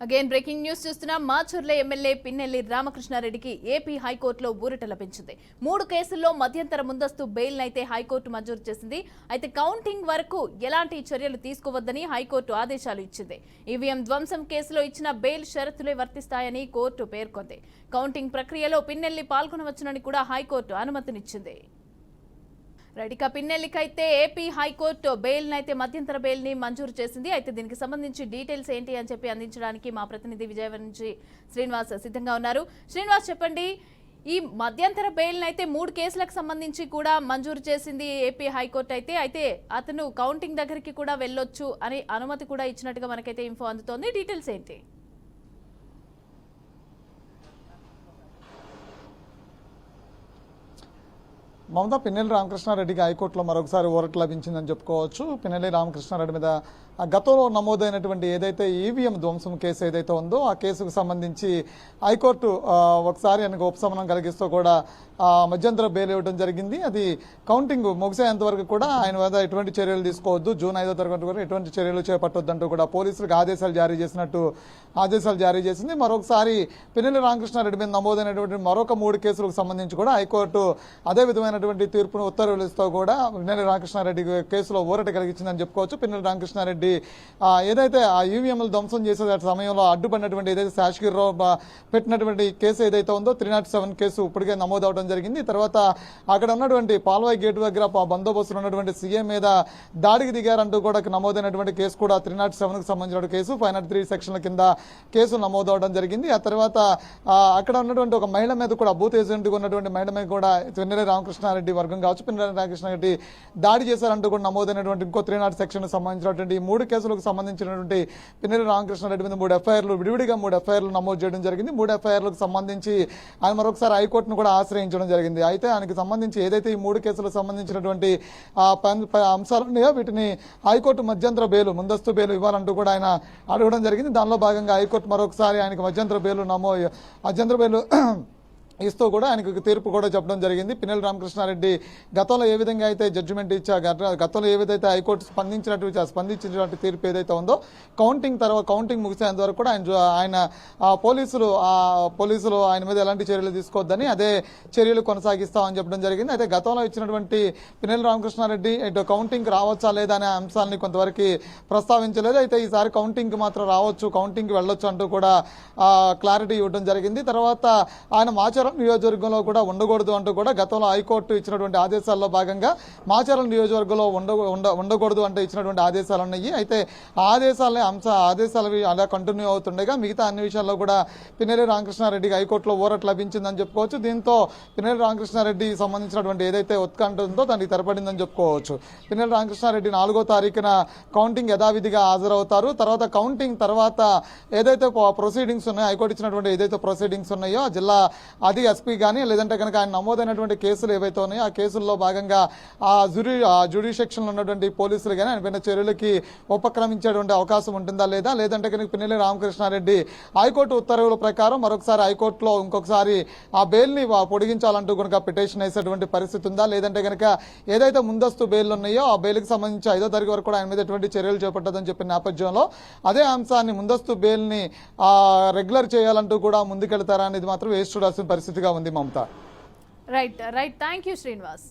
Again breaking news చూస్తున్నాం. Macherla MLA Pinnelli రామకృష్ణారెడ్డికి AP హైకోర్టులో ఊరట లభించింది. 3 కేసుల్లో మధ్యంతర ముందస్తు బెయిల్ అయితే హైకోర్టు మంజూరు చేసింది. అయితే కౌంటింగ్ వరకు ఎలాంటి చర్యలు తీసుకోవద్దని హైకోర్టు ఆదేశాలు ఇచ్చింది. ఈవీఎం ధ్వంసం కేసులో ఇచ్చిన బెయిల్ షరతులే వర్తిస్తాయని కోర్టు పేర్కొంది. కౌంటింగ్ ప్రక్రియలో పిన్నెల్లి పాల్గొనవచ్చునని కూడా హైకోర్టు అనుమతినిచ్చింది. ఇక పిన్నెల్లికైతే ఏపీ హైకోర్టు బెయిల్ అయితే మధ్యంతర బెయిల్ ని మంజూరు చేసింది. అయితే దీనికి సంబంధించి డీటెయిల్స్ ఏంటి అని చెప్పి అందించడానికి మా ప్రతినిధి విజయవాడ నుంచి శ్రీనివాస్ సిద్ధంగా ఉన్నారు. శ్రీనివాస్, చెప్పండి, ఈ మధ్యంతర బెయిల్ అయితే 3 కేసులకు సంబంధించి కూడా మంజూరు చేసింది ఏపీ హైకోర్టు. అయితే అతను కౌంటింగ్ దగ్గరికి కూడా వెళ్ళొచ్చు అని అనుమతి కూడా ఇచ్చినట్టుగా మనకైతే ఇన్ఫో అందుతోంది. డీటెయిల్స్ ఏంటి? మమతా, పిన్నెల్లి రామకృష్ణారెడ్డికి హైకోర్టులో మరొకసారి ఊరట లభించిందని చెప్పుకోవచ్చు. పిన్నెల్లి రామకృష్ణారెడ్డి మీద గతంలో నమోదైనటువంటి ఏదైతే ఈవీఎం ధ్వంసం కేసు ఏదైతే ఉందో ఆ కేసుకు సంబంధించి హైకోర్టు ఒకసారి ఆయనకు ఉపశమనం కలిగిస్తూ కూడా మధ్యంతర బెయిల్ ఇవ్వడం జరిగింది. అది కౌంటింగ్ ముగిసేంత వరకు కూడా ఆయన మీద ఎటువంటి చర్యలు తీసుకోవద్దు, జూన్ 5వ తరగతి వరకు ఎటువంటి చర్యలు చేపట్టొద్దంటూ కూడా పోలీసులకు ఆదేశాలు జారీ చేసింది. మరొకసారి పిన్నెల్లి రామకృష్ణారెడ్డి మీద నమోదైనటువంటి మరొక 3 కేసులకు సంబంధించి కూడా హైకోర్టు అదే విధమైనటువంటి తీర్పును ఉత్తర్వులు ఇస్తూ కూడా పిన్నెల్లి రామకృష్ణారెడ్డి కేసులో ఊరట కలిగించిందని చెప్పుకోవచ్చు. పిన్నెల్లి రామకృష్ణారెడ్డి ఏదైతే ఆ ఈవీఎంలు ధ్వంసం చేసే సమయంలో అడ్డుపడినటువంటి ఏదైతే శాసగిరిరావు పెట్టినటువంటి కేసు ఏదైతే ఉందో 307 కేసు ఇప్పటికే నమోదవడం జరిగింది. తర్వాత అక్కడ ఉన్నటువంటి పాల్వాయి గేటు దగ్గర బందోబస్తులు ఉన్నటువంటి సీఎం మీద దాడికి దిగారంటూ కూడా నమోదైనటువంటి కేసు కూడా 307కు సంబంధించిన కేసు 503 సెక్షన్ల కింద కేసు నమోదవడం జరిగింది. ఆ తర్వాత అక్కడ ఉన్నటువంటి ఒక మహిళ మీద కూడా బూత్ ఏజెంట్గా ఉన్నటువంటి మహిళ మీద కూడా పిన్నెల్లి రామకృష్ణారెడ్డి వర్గం కావచ్చు, పిన్నెల్లి రామకృష్ణారెడ్డి దాడి చేశారంటూ కూడా నమోదైనటువంటి ఇంకో 300 సెక్షన్ సంబంధించినటువంటి 3 కేసులకు సంబంధించినటువంటి పిన్నెల్లి రామకృష్ణారెడ్డి మీద 3 ఎఫ్ఐఆర్లు విడివిడిగా 3 ఎఫ్ఐఆర్లు నమోదు చేయడం జరిగింది. 3 ఎఫ్ఐఆర్లకు సంబంధించి ఆయన మరొకసారి హైకోర్టును కూడా ఆశ్రయించడం జరిగింది. అయితే ఆయనకు సంబంధించి ఏదైతే ఈ 3 కేసులకు సంబంధించినటువంటి అంశాలు ఉన్నాయో వీటిని హైకోర్టు మధ్యంతర బెయిల్ ముందస్తు బెయిల్ ఇవ్వాలంటూ కూడా ఆయన అడగడం జరిగింది. దానిలో భాగంగా హైకోర్టు మరొకసారి ఆయనకు మధ్యంతర బెయిల్ ఇస్తూ కూడా ఆయనకు తీర్పు కూడా చెప్పడం జరిగింది. పిన్నెల్లి రామకృష్ణారెడ్డి గతంలో ఏ విధంగా అయితే జడ్జిమెంట్ గతంలో ఏ విధైతే హైకోర్టు స్పందించినటువంటి తీర్పు ఏదైతే ఉందో కౌంటింగ్ ముగిసేంత వరకు కూడా ఆయన పోలీసులు ఆయన మీద ఎలాంటి చర్యలు తీసుకోవద్దని అదే చర్యలు కొనసాగిస్తామని చెప్పడం జరిగింది. అయితే గతంలో ఇచ్చినటువంటి పిన్నెల్లి రామకృష్ణారెడ్డి ఇటు కౌంటింగ్ రావచ్చా లేదా అనే అంశాలని కొంతవరకు ప్రస్తావించలేదు. అయితే ఈసారి కౌంటింగ్ మాత్రం రావచ్చు, కౌంటింగ్కి వెళ్ళొచ్చు అంటూ కూడా క్లారిటీ ఇవ్వడం జరిగింది. తర్వాత ఆయన మాచర్ల నియోజకవర్గంలో కూడా ఉండకూడదు అంటూ కూడా గతంలో హైకోర్టు ఇచ్చినటువంటి ఆదేశాల్లో భాగంగా మాచర్ల నియోజకవర్గంలో ఉండకూడదు అంటే ఇచ్చినటువంటి ఆదేశాలు ఉన్నాయి. అయితే ఆదేశాలు అలా కంటిన్యూ అవుతుండగా మిగతా అన్ని విషయాల్లో కూడా పిన్నెల్లి రామకృష్ణారెడ్డికి హైకోర్టులో ఊరట లభించిందని చెప్పుకోవచ్చు. దీంతో పిన్నెల్లి రామకృష్ణారెడ్డి సంబంధించినటువంటి ఏదైతే ఉత్కంఠ ఉందో దానికి తెరపడిందని చెప్పుకోవచ్చు. పిన్నెల్లి రామకృష్ణారెడ్డి 4వ తారీఖున కౌంటింగ్ యథావిధిగా హాజరవుతారు. తర్వాత కౌంటింగ్ తర్వాత ఏదైతే ప్రొసీడింగ్స్ ఉన్నాయో హైకోర్టు ఇచ్చినటువంటి ఏదైతే ప్రొసీడింగ్స్ ఉన్నాయో ఆ జిల్లా అది ఎస్పీ కానీ లేదంటే కనుక ఆయన నమోదైనటువంటి కేసులు ఏవైతే ఉన్నాయో ఆ కేసుల్లో భాగంగా ఆ జ్యుడిషియక్షన్లో ఉన్నటువంటి పోలీసులు కానీ ఆయన పైన చర్యలకి ఉపక్రమించేటువంటి అవకాశం ఉంటుందా లేదంటే కనుక పిన్నెల్లి రామకృష్ణారెడ్డి హైకోర్టు ఉత్తర్వుల ప్రకారం మరొకసారి హైకోర్టులో ఇంకొకసారి ఆ బెయిల్ని పొడిగించాలంటూ కనుక పిటిషన్ వేసేటువంటి పరిస్థితి ఉందా లేదంటే కనుక ఏదైతే ముందస్తు బెయిల్ ఉన్నాయో ఆ బెయిల్కి సంబంధించి 5వ తారీఖు వరకు కూడా ఆయన మీద ఎటువంటి చర్యలు చేపట్టదని చెప్పిన నేపథ్యంలో అదే అంశాన్ని ముందస్తు బెయిల్ని రెగ్యులర్ చేయాలంటూ కూడా ముందుకెళ్తారా అనేది మాత్రం వేసి చూడాల్సిన పరిస్థితిగా ఉంది. Mamata, right. Thank you Srinivas.